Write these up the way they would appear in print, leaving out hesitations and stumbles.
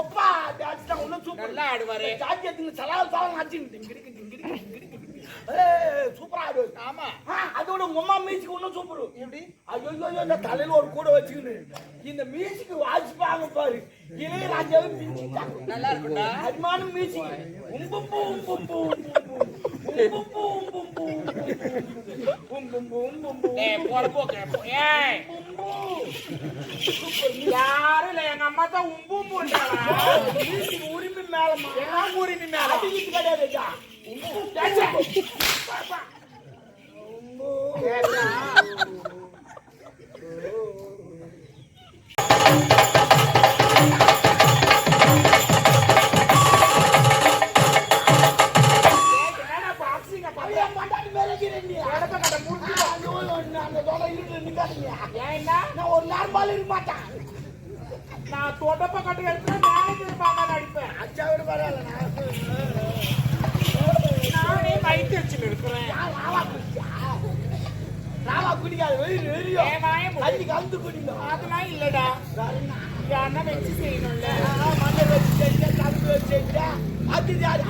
ஒப்பா டான்ஸ் தான் இன்னும் சூப்பர் நல்லா ஆடுவாரு. ஜாக்கி எடுத்து சலால் சலால் அடிச்சு சூப்பரா ஆடுவாரு. ஆமா அதோட உங்க அம்மா மியூசிக் இன்னும் சூப்பர். எப்படி? ஐயோ இந்த தலையில ஒரு கூட வச்சுக்கிட்டு இந்த மியூசிக் வாசிப்பாங்க பாரு. இளையராஜாவே மிஞ்சிட்டாங்க. நல்லா இருக்கும்டா. அருமான மியூசிக். உம்பும்பு உம்பும்பு உம்பும்பு உம்பும்பு உம்பும்பு உம்பும்பு. ஏய் போற போக்கு. ஏய் யாரும் இல்ல, எங்க அம்மா தான் உம்பும்புன்றாளா? மியூசிக் உரிமை மேலமா என்ன உரிமை மேல? அடிக்கிட்டு கிடையாதுடா. ஒரு நார்மல் இருக்க மாட்டேன். நான் தோட்டப்ப கட்டு எடுத்து மேனேஜர் பாமா அடிப்பேன். அச்சா விட பரவாயில்ல. நானே மைத்து வச்சுட்டு இருக்கிறேன். ராவா குடிக்காது வெறி கலந்து குடிக்கும். அதெல்லாம் இல்லடா. யாருன்னா வச்சு செய்யணும்ல. மஞ்சள் வச்சு செஞ்சா கலந்து வச்சு செஞ்சா அது யாரு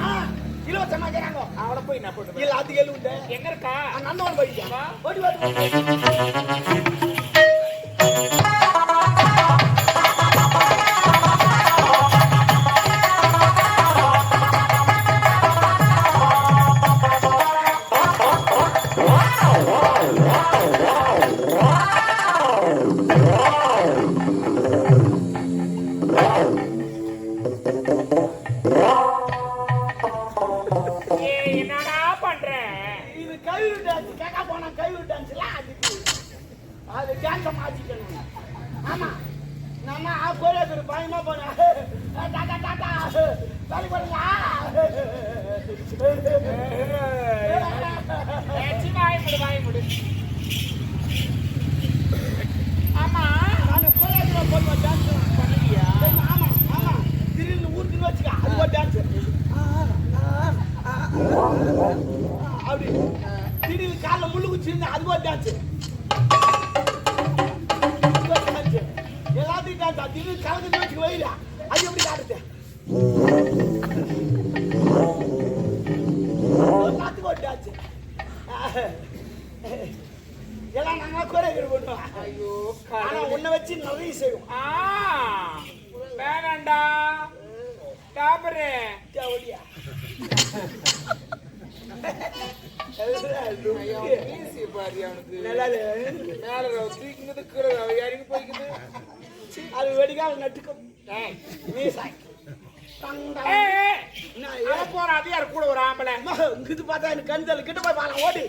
இலவசமா கேட்காங்க. அவளை போய் என்ன போட்டு இல்ல அது எழுண்டு எங்க இருக்கா? நந்தவன் போயிட்டா ஓடி என்னடா பண்ற? இது கைவிடு டான்ஸ். கேட்க போனா கைவிடு டான்ஸ்ல அது டான்ஸை மாற்றிக்கணும். ஆமா நம்ம கோரியாக்கு பயமா போனேன். டாட்டா டாட்டா வேலை பண்ணுங்க. வாய் முடு. ஆமா நான் கோரியாக்கு போடுவேன் டான்ஸ் பண்ணியா? ஆமா ஆமா திடீர்னு ஊருக்குன்னு வச்சுக்க அது ஒரு டான்ஸ். அப்படி திடீர்னு காலைல முள்ளு குச்சி இருந்தா அது ஒரு டான்ஸ். எல்லாத்தையும் டான்ஸ் திடீர்னு கலந்து வச்சுக்க வைடா அது எப்படி காட்டுது? எல்லாத்துக்கும் ஒரு டான்ஸ். எல்லாம் நாங்க குறைகள் பண்ணுவோம். ஐயோ ஆனா உன்னை வச்சு நிறைய செய்வோம். வேணாண்டா டாபரே தேவடியா அது வெடிக்கால நட்டுக்கும். போற அதிகார கூட ஒரு ஆம்பளை இது பார்த்தா எனக்கு கண்தல் கிட்ட போய் பாருங்க. ஓடி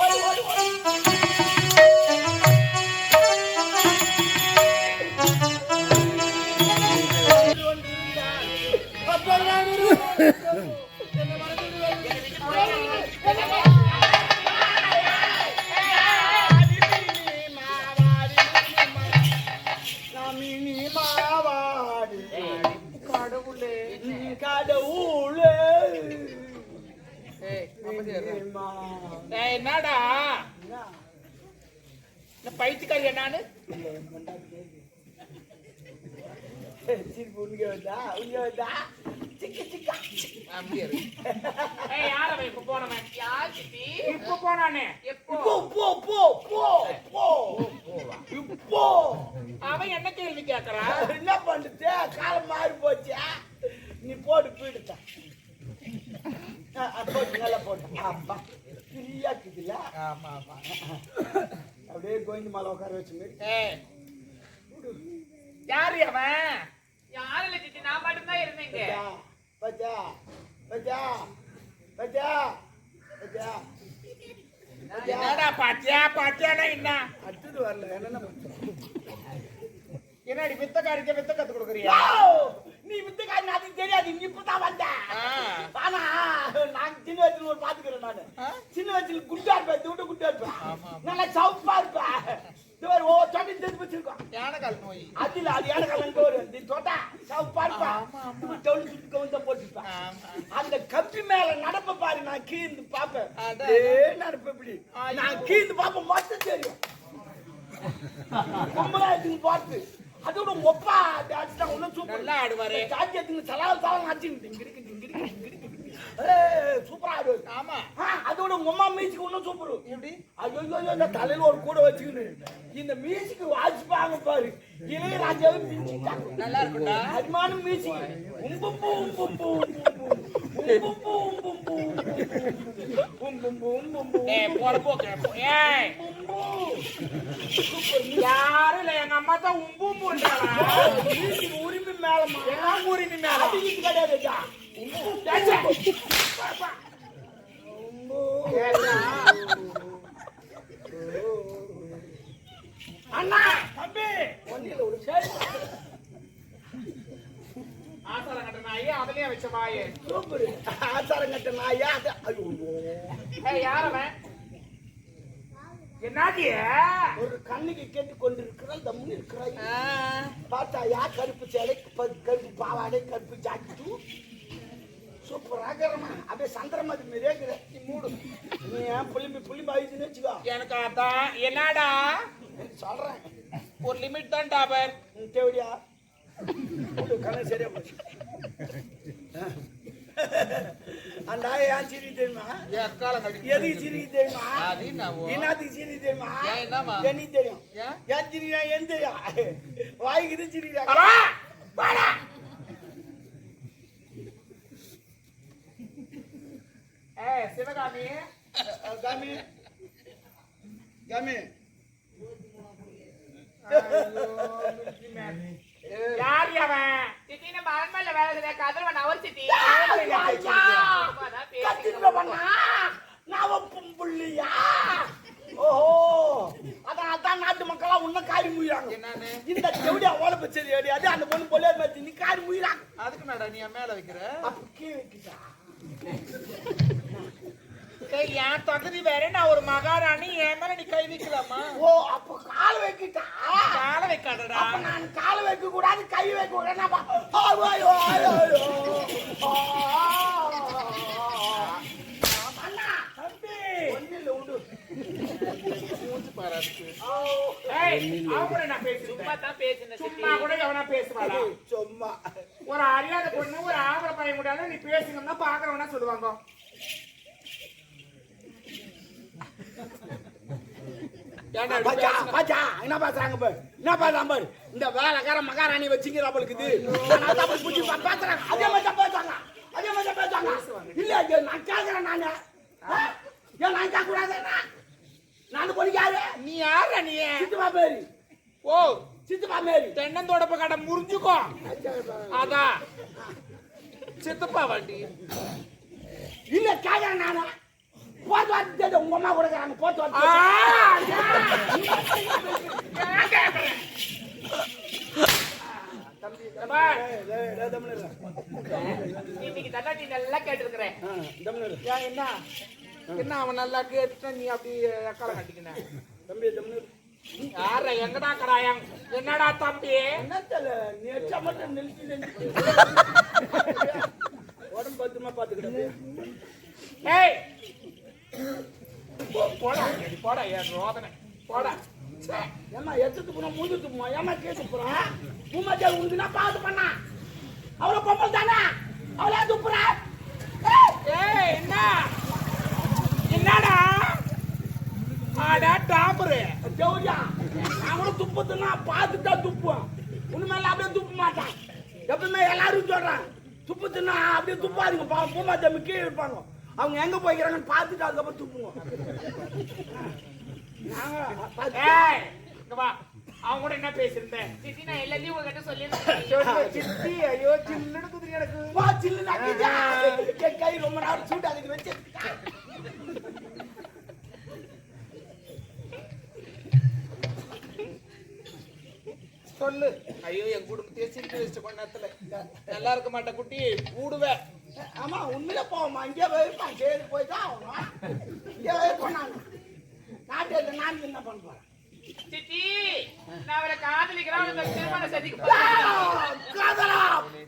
ஓடி ஓடி என்னடா பைத்தியக்காரி என்னான்னு இப்ப போனவன் இப்ப போனானே அவன் என்ன கேள்வி கேட்கறான்? என்ன பண்ணுது? காலம் மாறி போச்சு. நீ போட்டு போயிடுத்த போட்டு நல்லா போட்டு அப்பா ஃப்ரீயா இருக்குதுல்ல. அப்படியே கோயிந்து மேல உட்கார வச்சு யாரு அவன்? யாரு இல்ல சித்தி, நான் மட்டும்தான் இருந்தேங்க. பச்சா பச்சா பச்சா பச்சா என்னடா பாத்தியா பாத்தியானா என்ன அடுத்தது வரல. என்னென்ன என்னடி வித்த காரிக்க வித்த கத்து கொடுக்குறியா? நீ வித்துக்காரி அது தெரியாது. நீ இப்பதான் வந்த. ஆனா நான் சின்ன வயசுல ஒரு பாத்துக்கிறேன். நானு சின்ன வயசுல குட்டா இருப்பேன். விட்டு குட்டா இருப்பேன். நல்லா சவுப்பா இருப்பேன். தொட்டி தெரிஞ்சு வச்சிருக்கோம். யானைக்கால் நோய் அதுல அது யானைக்கால் ஒரு தொட்டா சவுப்பா இருப்பேன். டவுன் சுத்தி கவுந்த போட்டுருப்பேன். அந்த கப்பி மேல நடப்ப பாரு. நான் கீழ்ந்து பாப்பேன். நடப்ப இப்படி நான் கீழ்ந்து பாப்பேன். மொத்தம் தெரியும். கும்பலா பார்த்து அதோட ஒப்பா டான்ஸ் தான் ஒன்னும் சூப்பர் நல்லா ஆடுவாரு. ஜாக்கியத்துக்கு சலால் சலால் அடிச்சு சூப்பரா ஆடுவாரு. ஆமா. அதோட உங்க அம்மா மியூசிக் ஒன்னும் சூப்பர். எப்படி? ஐயோ இந்த தலையில ஒரு கூட வச்சுக்கிட்டு இந்த மியூசிக் வாசிப்பாங்க பாரு. இளையராஜாவே மியூசிக் நல்லா இருக்கும்டா. அருமான மியூசிக். உம்பும்பு உம்பும்பு உம்பும்பு உம்பும்பு உம்பும்பு உம்பும்பு. ஏய் போறப்போ கேப்போ. ஏய் யாரும் இல்ல, எங்க அம்மா தான் உம்பும்புன்றாளா? மியூசிக் உரிமை மேலமா என்ன உரிமை மேல? அது இது கிடையாதுடா. அண்ணா தம்பி ஒன்னில ஒரு சேர் ஆசாரம் கட்ட நாயே அதுலயே வச்ச வாயே. சூப்பர். ஆசாரம் கட்ட நாயா அது. ஐயோ ஏய் யார் அவன்? என்னாடிய ஒரு கண்ணுக்கு கேட்டு கொண்டிருக்கிறாள் தம்முன்னு இருக்கிறாய். பார்த்தா யா கருப்பு சேலை கருப்பு பாவாடை கருப்பு ஜாக்கெட்டு சூப்பராக அப்படியே சந்திரமதி மாரியே இருக்கிற. நீ மூடு. நீ ஏன் புளிம்பி ஆயிடுச்சுன்னு வச்சுக்கோ. எனக்கு அதான் என்னடா சொல்றேன். ஒரு லிமிட் தான் டாபர். தேவடியா கண்ணு சரியா போச்சு. அந்த ஏன் சிரி தெரியுமா? எதுக்கு சிரி தெரியுமா? என்னத்துக்கு சிரி தெரியுமா? என்ன தெரியும்? ஏன் சிரியா? ஏன் தெரியும்? வாய்க்கு சிரியா? ஏய் சிவகாமி காமி காமி யார் அவன்? திடீர்னு மரண்மல்ல வேலை செய்ய கதர்வன் அவர் சித்தி அதான் நாட்டு மக்களா உன்ன காரி முயிறாங்க. இந்த செவடியா ஓல பச்சது ஏடி அது அந்த பொண்ணு பொல்லே மாதிரி நீ காரி முயிறாங்க. அதுக்கு மேடா நீ மேல வைக்கிற அப்ப கீழே வைக்கிட்டா. என் தகுதி வேற, நான் ஒரு மகாராணி, என் மேல நீ கை வைக்கலாமா? ஓ அப்ப கால வைக்கிட்டா. கால வைக்காதடா. நான் கால வைக்க கூடாது கை வைக்க கூடாது. சும்மா கூட எவனா பேசுவாடா? சும்மா ஒரு அறியாத பொண்ணு ஒரு ஆம்பளை பையன் கூட நீ பேசுங்கன்னா பாக்குறவனா சொல்லுவாங்க. என்ன பேசுறாங்க பாரு, என்ன பேசுறாங்க பாரு. இந்த வேலைக்கார மகாராணி வச்சுங்கிற அவளுக்கு பேசுறாங்க. அதே மாதிரி பேசுறாங்க, அதே மாதிரி பேசுறாங்க. இல்ல நான் கேட்கிறேன். நானு ஏன் நான் கேட்க கூடாது? நான் பொண்ணு யாரு? நீ யாரா? நீ சித்துமா மேரி. ஓ சித்துமா மேரி. தென்னந்தோடப்ப கடை முறிஞ்சுக்கோ. அதான் சித்தப்பா வண்டி. இல்ல கேட்கிறேன் நானு. போட்டு வாட்டி உங்க அம்மா கொடுக்குறாங்க. போட்டு வாட்டி இன்னைக்கு தானே நீ நல்லா கேட்டிருக்கிறேன். என்ன என்ன அவன் நல்லா கேட்டுட்டா நீ அப்படி எக்கால கட்டிக்கின தம்பி தமிழ் யார எங்கடா கராயம்? என்னடா தம்பி? என்ன தெரியல நேற்று மட்டும் நிறுத்தி உடம்பு பத்திரமா பாத்துக்கிட்டே. ஏய் போடா போடா ஏன் ரோதனை போடா. ஏமா எத்துக்கு போனா முதுக்கு போமா ஏமா கேட்டு போறான். பூமாஜா உனக்கு நான் பாத்து பண்ணா அவ்வளவு பொம்பல் தானே அவளே துப்புறா. ஏய் என்ன என்னடா ஆடா டாம்பரு ஜவுரியா நான் கூட துப்புதுன்னா பார்த்துட்டா துப்புவேன். உண்மையில அப்படியே துப்ப மாட்டான். எப்பவுமே எல்லாரும் சொல்றேன் துப்புதுன்னா அப்படியே துப்பாதுங்க. பூமாஜா கீழே இருப்பாங்க. அவங்க எங்க போய்க்கிறாங்கன்னு பார்த்துட்டு அதுக்கப்புறம் துப்புவோம். அவங்க கூட என்ன பேசிருந்தேன்? சித்தி நான் எல்லாத்தையும் உங்ககிட்ட சொல்லிருந்தேன். சித்தி ஐயோ சில்லுன்னு குதிரை எனக்கு கை ரொம்ப நாள் சூட் அதுக்கு வச்சு சொல்லு. ஐயோ என் குடும்பத்தையே சிரிக்க வச்சுட்டு கொஞ்ச நேரத்துல நல்லா இருக்க மாட்டேன் குட்டி கூடுவேன். ஆமா உண்மையில போவோமா இங்கே போயிருப்பான். சரி போய் தான் ஆகணும். இங்கே போனாங்க நாட்டில் நான் என்ன பண்ண போறேன்? சித்தி நான் அவரை காதலிக்கிறேன். திருமண சதிக்கு காதலா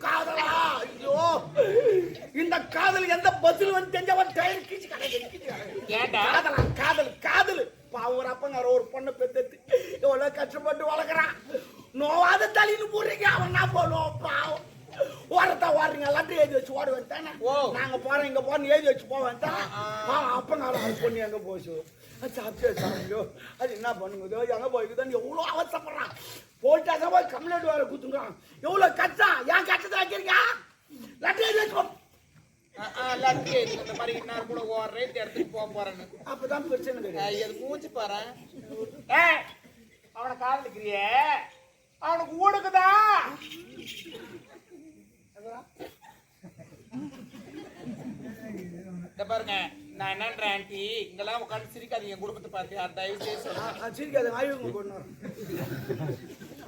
காதலா ஐயோ இந்த காதல் எந்த பஸ்ல வந்து தெரிஞ்சவன் டயர் கீச்சு ஏண்டா காதலா காதல் காதல். ஒரு அப்பங்க ஒரு பொண்ணை பெத்து எவ்வளவு கஷ்டப்பட்டு வளர்க்குறான். நோவாத தலி தான் ஓடுறீங்க எல்லாத்தையும் எழுதி வச்சு ஓட வேண்டானே நாங்க போறோம் இங்க போறோம் எழுதி வச்சு போக வேண்டாம் அப்பங்காலம் அது பொண்ணு எங்க போச்சு சாப்பிட்டே சாப்பியோ அது என்ன பண்ணுங்க எங்க போய்க்குதான் எவ்வளவு அவசரப்படுறான் போயிட்டாங்க போய் கம்ப்ளைண்ட் வேற குத்துங்கிறான் எவ்வளவு கஷ்டம் ஏன் கஷ்டத்தை வைக்கிறீங்க லட்டு எழுதி வச்சு லட்டு இந்த மாதிரி இன்னார் கூட ஓடுறேன் இந்த இடத்துக்கு போக போறேன்னு அப்பதான் பிரச்சனை அது மூச்சு பாரு அவனை காதலிக்கிறியே அவனுக்கு ஊடுக்குதா பாருங்க நான் என்னன்றேன் ஆண்டி இங்கெல்லாம் உட்காந்து சிரிக்காதீங்க குடும்பத்தை பார்த்து அந்த தயவு செய்து சிரிக்காத ஆய்வுங்க கொண்டு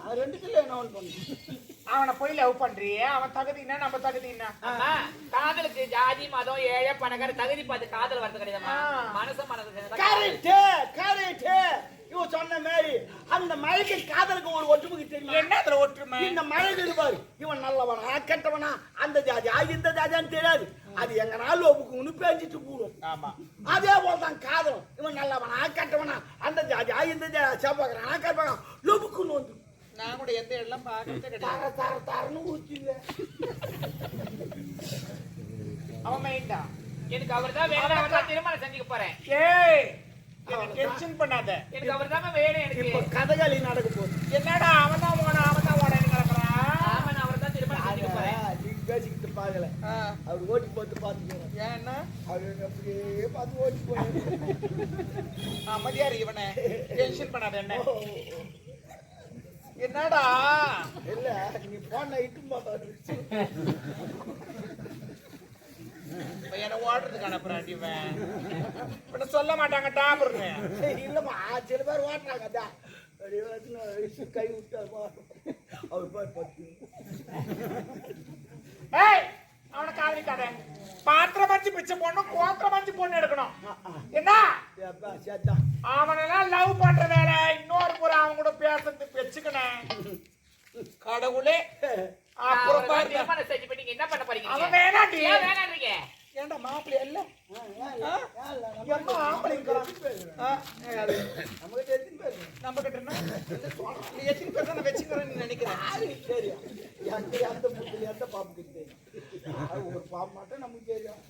அது 2 கிலோ என்ன பண்ணு அவனை போய் லவ் பண்றியே அவன் தகுதி என்ன நம்ம தகுதி என்ன காதலுக்கு ஜாதி மதம் ஏழை பணக்கார தகுதி பார்த்து காதல் வரது கிடையாதுமா மனசு கரெக்ட் இவன் சொன்ன மாதிரி அந்த மழைக்கு காதலுக்கு ஒரு ஒற்றுமைக்கு தெரியும் என்ன அதுல ஒற்றுமை இந்த மழை பாரு இவன் நல்லவனா கெட்டவனா அந்த ஜாதி இந்த ஜாதியான்னு தெரியாது அது எங்க நாள் ஒப்புக்குன்னு பேஞ்சிட்டு போடும் ஆமா அதே போலதான் காதலும் இவன் நல்லவனா கெட்டவனா அந்த ஜாதியா இந்த சேப்பாக்குறானா கெட்டவனா லொபுக்குன்னு வந்து நான் கூட எந்த இடம் பார்க்கறதே கிடையாது தரன்னு ஊத்திங்க அவன் மைண்டா எனக்கு அவர் தான் வேணும் அவர் தான் திருமணம் செஞ்சுக்க போறேன் ஏய் டென்ஷன் பண்ணாத எனக்கு அவர் தான் வேணும் எனக்கு இப்ப கதகளி நடக்க போகுது என்னடா அவன் தான் ஓடன்னு கிடக்குறான் ஆமா நான் அவர் தான் திருமணம் செஞ்சுக்க போறேன் நீங்க பேசிக்கிட்டு பாக்கல அவர் ஓட்டி போட்டு பாத்துக்கிறோம் ஏன்னா அவரு அப்படியே பார்த்து ஓட்டி போய் அமைதியாரு இவனை டென்ஷன் பண்ணாத என்ன என்னடா இல்ல நீ போன இட்டும் பார்த்தா என்ன ஓடுறதுக்கு அனுப்புறான் இவன் சொல்ல மாட்டாங்க டாபர்னு இல்லம்மா சில பேர் ஓட்டுறாங்க கை விட்டு அவர் பார்த்து ஏய் அவனை காதலிக்காத பாத்திரம் மஞ்சு பிச்சை போடணும் கோத்திரம் மஞ்சு பொண்ணு எடுக்கணும் என்ன அவனெல்லாம் லவ் பண்ற வேற இன்னொரு முறை அவன் கூட பேசுறது வச்சுக்கணும் கடவுளே அப்புறம் திருமணம் செஞ்சு பண்ணி என்ன பண்ண போறீங்க அவன் வேணாண்டி வேணான்றீங்க ஏன்டா மாப்பிள்ளை இல்ல நம்ம கிட்ட எத்தனை பேர் தான் வச்சுக்கிறேன்னு நினைக்கிறேன் சரி எந்த புத்துல எந்த பாம்பு ஒரு பாம்பு மட்டும் நமக்கு தெரியும்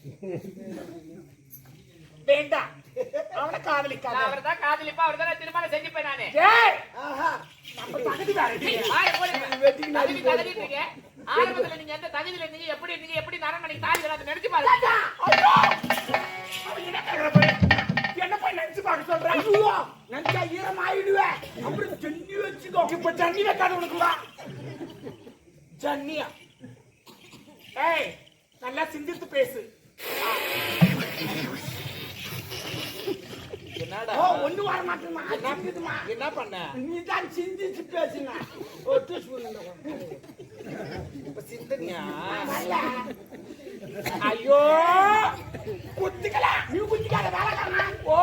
வேண்டாம் அவனை காதலிக்காத அவர் தான் காதலிப்பா அவர் தான் திருமணம் செஞ்சுப்பேன் நானு நம்ம தகுதி தகுதிட்டீங்க ஆரம்பத்துல நீங்க எந்த தகுதியில இருந்தீங்க எப்படி நரமணி தாலி அதை நினைச்சு பாருங்க என்ன போய் நினைச்சு பார்க்க சொல்றேன் நினைச்சா ஈரம் ஆயிடுவேன் அப்புறம் தண்ணி வச்சுக்கோ இப்ப தண்ணி வைக்காத உனக்கு ஜன்னியா ஏய் நல்லா சிந்தித்து பேசு என்னடா ஒண்ணு வர மாட்டேமா என்ன பண்ண நீ தான் சிந்திச்சு பேசுங்க ஒரு டீஸ்பூன் இப்ப சிந்தனியா ஐயோ குத்திக்கல நீ குத்திக்காத வேலைக்காரனா ஓ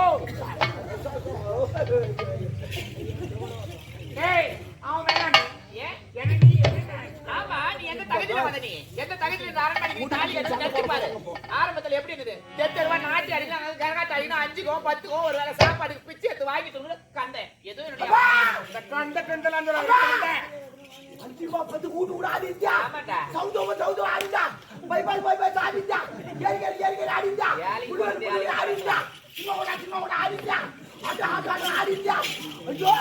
ஏய் அவன் வேணாம் ஏன் எனக்கு ஆமா நீ எந்த தகுதியில வந்த நீ எந்த தகுதியில இந்த அரண்மனைக்கு தாலி எடுத்து நினைச்சு பாரு ஆரம்பத்துல எப்படி இருந்தது தெத்தருவா நாட்டி அடிக்கலாம் கரகாட்ட அடிக்கணும் 5கோ 10கோ ஒரு வேலை சாப்பாடுக்கு பிச்சு எடுத்து வாங்கிட்டு கண்டேன் எதுவும் என்னுடைய கண்ட கண்டலாம் 5 ரூபா 10 கூட்டு கூட ஆடிச்சா ஆமாடா சவுதோ ஆடிச்சா பை ஆடிச்சா ஏறி ஆடிச்சா ஆடிச்சா சின்ன கூட ஆடிச்சா ஆடிச்சா ஐயோ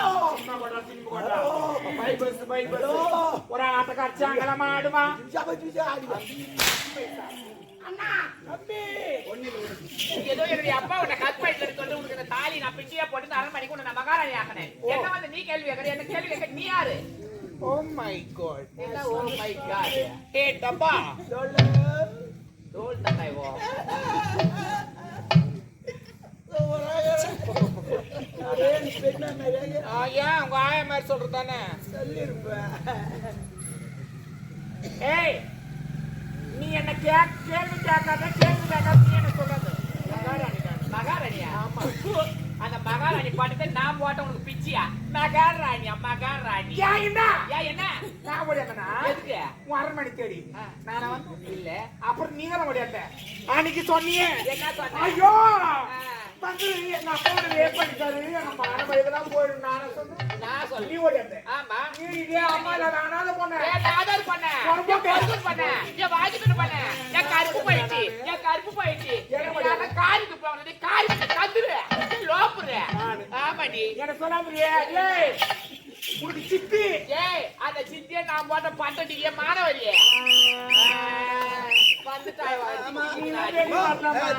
ஒரு ஆட்டக்காட்சியாங்கள மாடுமா அண்ணா தம்பி ஏதோ என்னுடைய அப்பா உன்னை கற்பழித்து சொல்லிட்டு உனக்கு இந்த தாலி நான் பிச்சியா போட்டு இந்த அரண்மனைக்கு உன்னை நான் மகாராணி ஆக்கினேன் என்ன வந்து நீ கேள்வி கேட்கற என்ன கேள்வி கேட்க நீ யாரு ஓ மை காட் என்ன ஓ மை காட் ஏ டப்பா தோல் தந்தாய் ஓ ஏன் உங்க ஆயா மாதிரி சொல்றது தானே ஏய் நீ என்ன கேள்வி கேட்காத நீ என்ன சொல்றது மகாராணியா ஆமா அந்த மகாராணி பாட்டு நான் போட்ட உனக்கு பிச்சியா மகாராணியா மகாராணி என்ன நான் ஓடியாந்தனா எதுக்கு உன் அரண்மனை தேடி நானா வந்து இல்ல அப்புறம் நீ தானே ஓடியாந்த அன்னைக்கு சொன்னியே என்ன சொன்ன ஐயோ வந்து எங்க அப்பாவோட ரேப் பண்ணிட்டாரு நம்ம அரண்மனைக்கு போயிடும் நானே சொன்னேன் நான் சொல்ல நீ ஓடியாந்த ஆமா நீ இதே அம்மா இல்ல நானாவது போனேன் ஆதார் பண்ண பண்ண வாங்கி சொல்லாமறியே ஏய் உனக்கு சித்தி ஏய் அந்த சித்தியை நான் போட்ட பட்டடியே மானவரியே வந்துட்டாய் ஆமா நீ வெளிய வரலாமா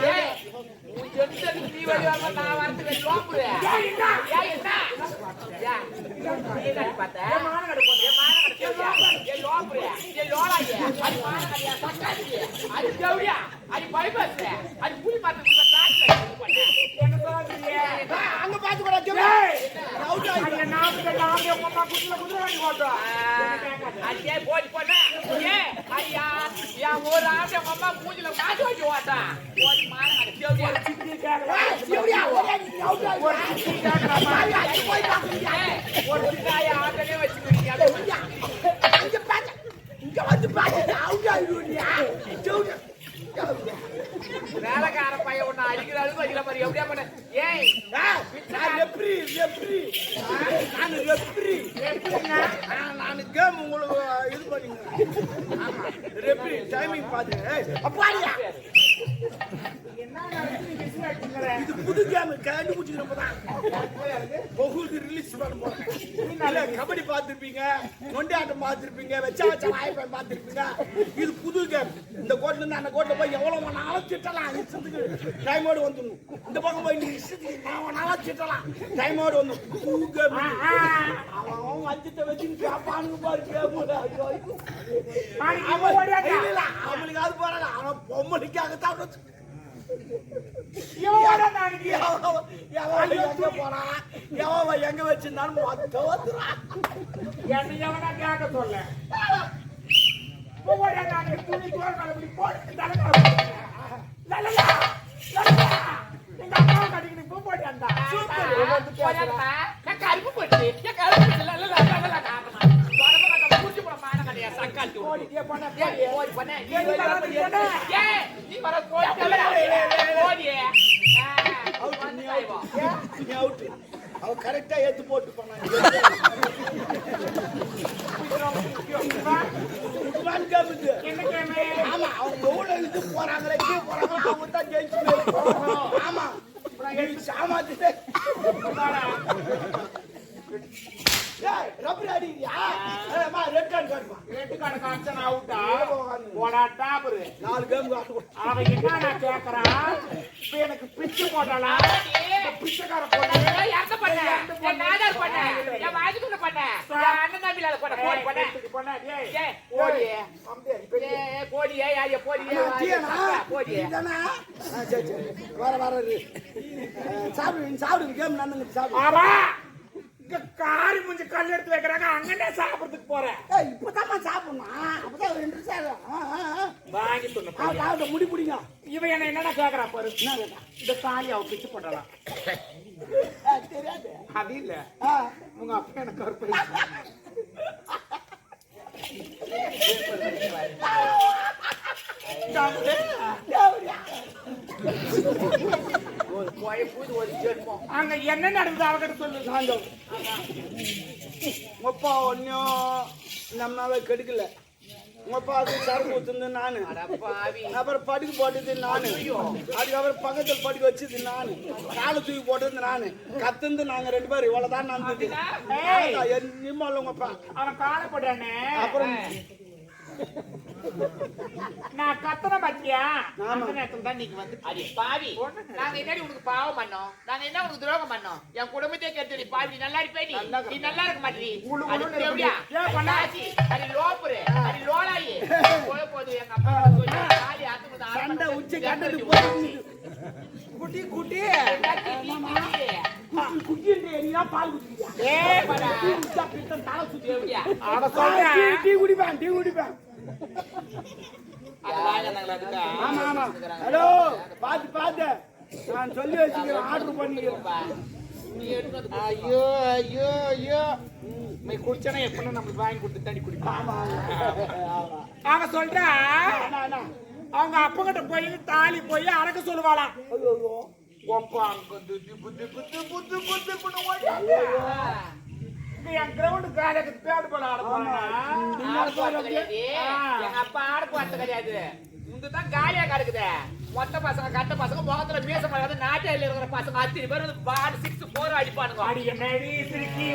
உன் ஜென்டல் நீ வெளிய வர நான் வரதுக்கு லோப்புற ஏய் என்ன என்ன பாத்த மானகட போறியா ஏ லோப்புற ஏ லோலாயே அது மானகடியா சக்காதியே அது ஜவுடியா அது பைபஸ் அது புலி மாத்து காட்ல பண்ண என்ன சொல்லாமறியே அங்க பாத்து கூட ஏய் அவுட் ஆயிடுங்க நாம அம்மா குடுல வாங்கி போறோம் அடே போடி போடா ஏ ஐயா யா ஒரு ஆட்ட அம்மா மூஞ்சில காட்டி வச்சு வாடா போடி மானகட ஜவுடியா சித்தி கேக்கல சிவடியா அவுட் ஆயிடு ஒரு சித்தி கேக்கலாமா போய் பாக்குறியா ஒரு சித்தாய ஆட்டனே வச்சுக்கிறியா இங்க பாத்து இங்க வந்து பாத்து அவுட் ஆயிடுவியா ஜவுடியா வேலைக்கார பையன் ஒண்ணு அடிக்கிறாரு வைக்கல மாதிரி எப்படியா பண்ண ஏய் நான் ரெப்ரி நான் ரெப்ரி நான் கேம் உங்களுக்கு இது பண்ணீங்க ஆமா ரெப்ரி டைமிங் பாத்து அப்பாடியா என்ன நடக்குது பிஸி ஆயிட்டீங்களே இது புது கேம் கண்டுபிடிச்சிருப்பதான் பகுதி ரிலீஸ் பண்ண போறேன் கபடி பார்த்திருப்பீங்க நொண்டி ஆட்டம் பார்த்திருப்பீங்க வச்சா வாய்ப்பேன் பார்த்திருப்பீங்க இது புது கேம் இந்த கோட்ல இருந்து அந்த கோட்ல போய் எவ்வளவு நாளும் திட்டலாம் இஷ்டத்துக்கு டைமோடு வந்துடணும் இந்த பக்கம் போய் நீ இஷ்டத்துக்கு நாளும் திட்டலாம் டைமோடு வந்து புது கேம் அவன் வஞ்சத்தை வச்சு கேப்பானுங்க பாரு கேம் அவனுக்கு அது போறாங்க அவன் பொம்மனுக்காகத்தான் எங்க வச்சிருந்தாலும் மொத்த வந்துறான் என்ன எவனா கேட்க சொல்ல துணி தோல் கலப்படி போட்டு எங்க அம்மாவை கட்டிக்கிட்டு பூ போட்டு வந்தா நான் கருப்பு போட்டு என் கருப்பு புரிஞ்சு போற மான கடையா சக்காத்தி ஓடிட்டே போனா ஓடி பண்ண நீ வர ஓடியே அவ கரெக்டா ஏத்து போட்டு போனாங்க என்ன கேமே ஆமா அவங்க எவ்வளவு இது போறாங்களே கீழே போறாங்களோ அவங்க தான் ஜெயிச்சு ஆமா சாமாத்து ரப்பர் அடிக்கியா ரெட் கார்டு காட்டுமா ரெட் கார்டு காமிச்சா நான் அவுட்டா போடா டாபர் 4 கேம் காட்டு அவன் என்ன நான் கேக்குறான் இப்ப எனக்கு பிச்சு போட்டாளா பிச்சைக்கார போட்டா யார்த்த பண்ண என் நாடார் பண்ண என் வாஜிக்குள்ள பண்ண என் அண்ணன் தம்பில பண்ண போடி பண்ண பண்ண ஏய் போடி ஏய் போடி ஏய் யாரிய போடி போடி இதானா சரி சரி வர சாப்பிடு கேம் நடந்துங்க சாப்பிடு ஆமா இங்க காரி முஞ்சி கல் எடுத்து வைக்கறாங்க அங்கனே சாப்பிடுறதுக்கு போறேன் இப்பதான் சாப்பிடணும் அப்பதான் 2 நிமிஷம் வாங்கி சொன்ன ஆ முடி புடிங்க இவன் என்ன என்னடா கேக்குறா பாரு இந்த தாலி அவ பிச்சு போடலாம் தெரியாது அது இல்ல உங்க அப்பா எனக்கு கருப்பு அங்க என்ன நடந்தது அவகிட்ட சொல்லு சாந்தம் உங்கப்பா ஒன்னும் நம்மளால கெடுக்கல உங்கப்பா அது சரக்கு ஊத்துனது நானு அப்புறம் படுக்கு போட்டது நானு அதுக்கப்புறம் பக்கத்தில் படுக்க வச்சது நானு காலை தூக்கி போட்டது நானு கத்துந்து நாங்க 2 பேரும் இவ்வளவுதான் நடந்தது நிம்மல்ல உங்கப்பா அவன் காலை போட்டானே அப்புறம் நான் கத்தன பாத்தியா அந்த நேரத்துல தான் நீங்க வந்து அடி பாவி நாங்க என்னடி உனக்கு பாவம் பண்ணோம் நாங்க என்ன உனக்கு துரோகம் பண்ணோம் என் குடும்பத்தையே கேட்டடி பாவி நல்லா இருப்பே நீ நல்லா இருக்க மாட்டீ அது எப்படியா பண்ணாச்சி அது லோப்புரு அது லோலாயி போய் போது எங்க அப்பா சொல்லி காலி ஆத்துறது சண்டை உச்சி கண்டது போய் குட்டி குட்டி குட்டி நீயா பால் குடிக்கியா ஏய் படா குடிச்சா பித்தம் தலை சுத்தி எப்படியா அட சொல்றேன் டீ குடிப்பேன் ஆமா ஆமா ஹலோ பாத்து நான் சொல்லி வச்சுக்கிறேன் ஆர்டர் பண்ணிக்கிறேன் ஐயோ ஐயோ ஐயோ நீ குடிச்சனா எப்ப நம்மளுக்கு வாங்கி கொடுத்து தண்ணி குடிப்பான் அவன் சொல்றா அவங்க அப்பா கிட்ட போய் தாலி போய் அடக்க சொல்லுவாளாம் ஒப்பா அங்க என் கிரவுண்ட் காலைக்கு பேடு போல ஆட போறாங்க எங்க அப்பா ஆட போறது கிடையாது உங்கதான் காலியா கிடக்குது. மொத்த பசங்க கட்ட பசங்க முகத்துல மீச மாதிரி நாட்டில இருக்கிற பசங்க அத்தனை பேர் வந்து பால் 6-4 அடிப்பானுங்க. அடி என்னடி சிரிக்கி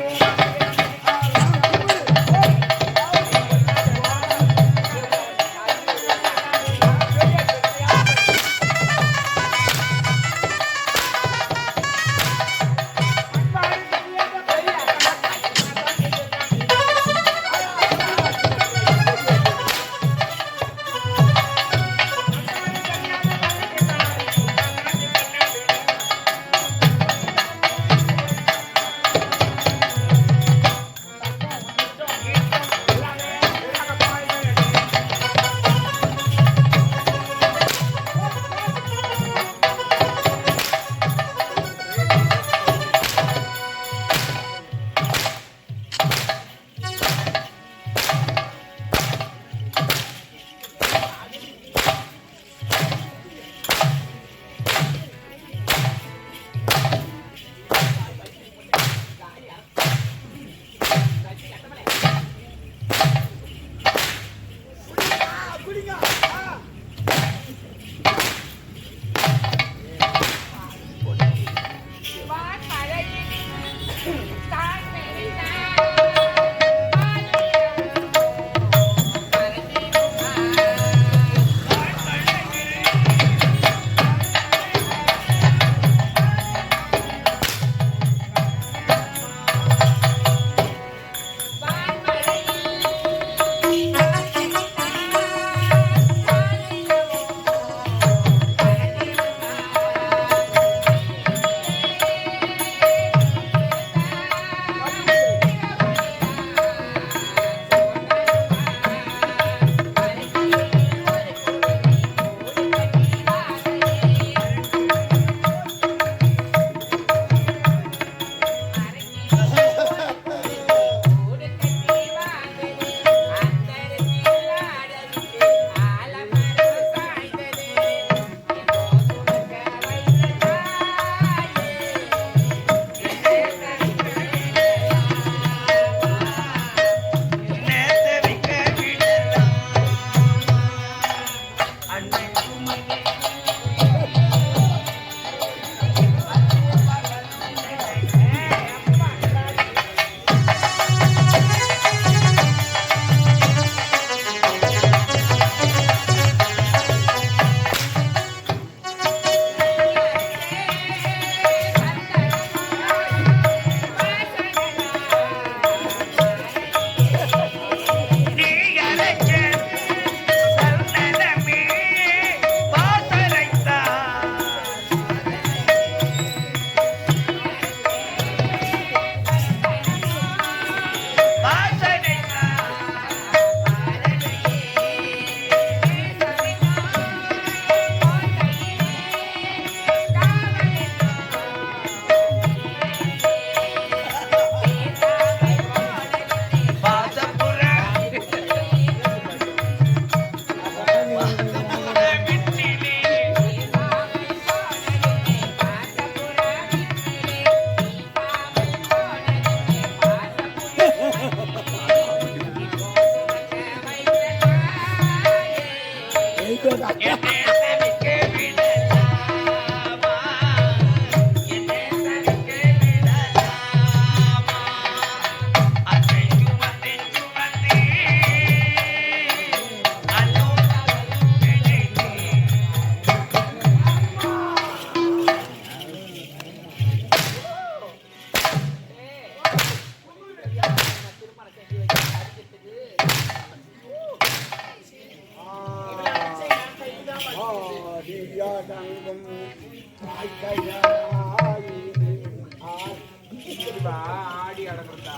ஆடி அடங்குறதா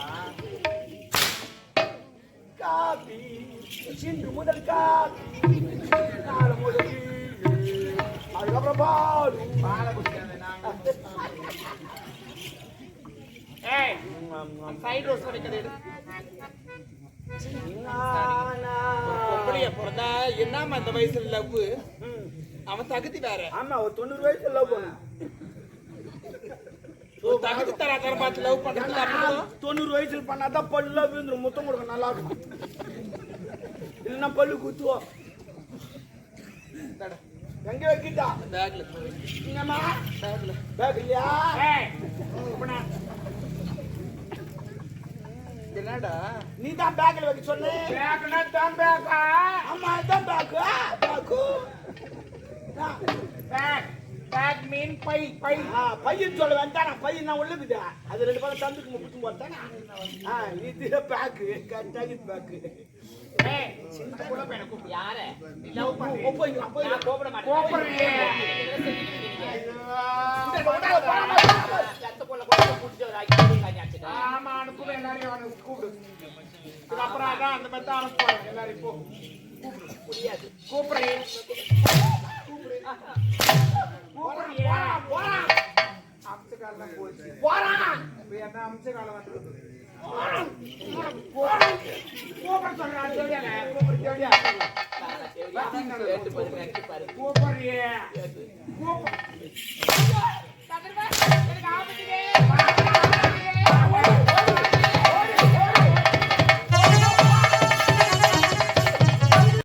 காபி சிந்து முதல் காபி நாலு முதல் அதுக்கப்புறம் பாடு பாலை குடிக்காத நாங்க ஏய் சைடு ரோஸ் வரைக்கும் பொம்பளைய பிறந்தா என்னமா இந்த வயசுல லவ் அவன் தகுதி வேற. ஆமா ஒரு 90 வயசுல லவ் பண்ண தகுதி தர பார்த்து லவ் பண்றது 90 வயசுல பண்ணாதான் பல்ல விழுந்துரும், முத்தம் கொடுக்க நல்லா இருக்கும், இல்லைன்னா பல்லு குத்துவோம். எங்க வைக்கிட்டா பேக்ல என்னம்மா பேக்ல பேக் இல்லையா ஏய் இப்பனா என்னடா நீ தான் பேக்ல வைக்க சொன்ன பேக்னா தான் பேக்கா ஆமா இதான் பேக்கு பேக்கு பேக் பேக் மீன் பை பை பையன் சொல்ல வேண்டாம் பையன் நான் உள்ளுக்குதா அது 2 பழம் தந்துக்கு முக்கிட்டு போட்டானா இது பேக்கு கரெக்டாக பேக்கு ஏய் சின்ன புள்ள பையனை கூப்பிடு யாரு போய்க்கலாம் நான் கூப்பிட மாட்டேன் கூப்பிடுறியே. ரத்த கொள்ள கொள்ள புடிச்சு ஒரு ஆக்கி ஆமா அனுப்புவேன் எல்லாரையும் அவனுக்கு கூப்பிடு அப்புறம் அதான் அந்த மாதிரி தான் அனுப்புவாங்க எல்லாரையும் போ முடியாது கூப்பிடுறியே கூப்பிடுறியே அம்சக்காலம் போச்சு போறான் இப்ப என்ன அம்சக்காலம் வந்துருக்கு கூப்பிட சொல்றான் சொல்லியாங்க கூப்பிடு சொல்லியா கேட்டு பாரு கூப்பிடுறியே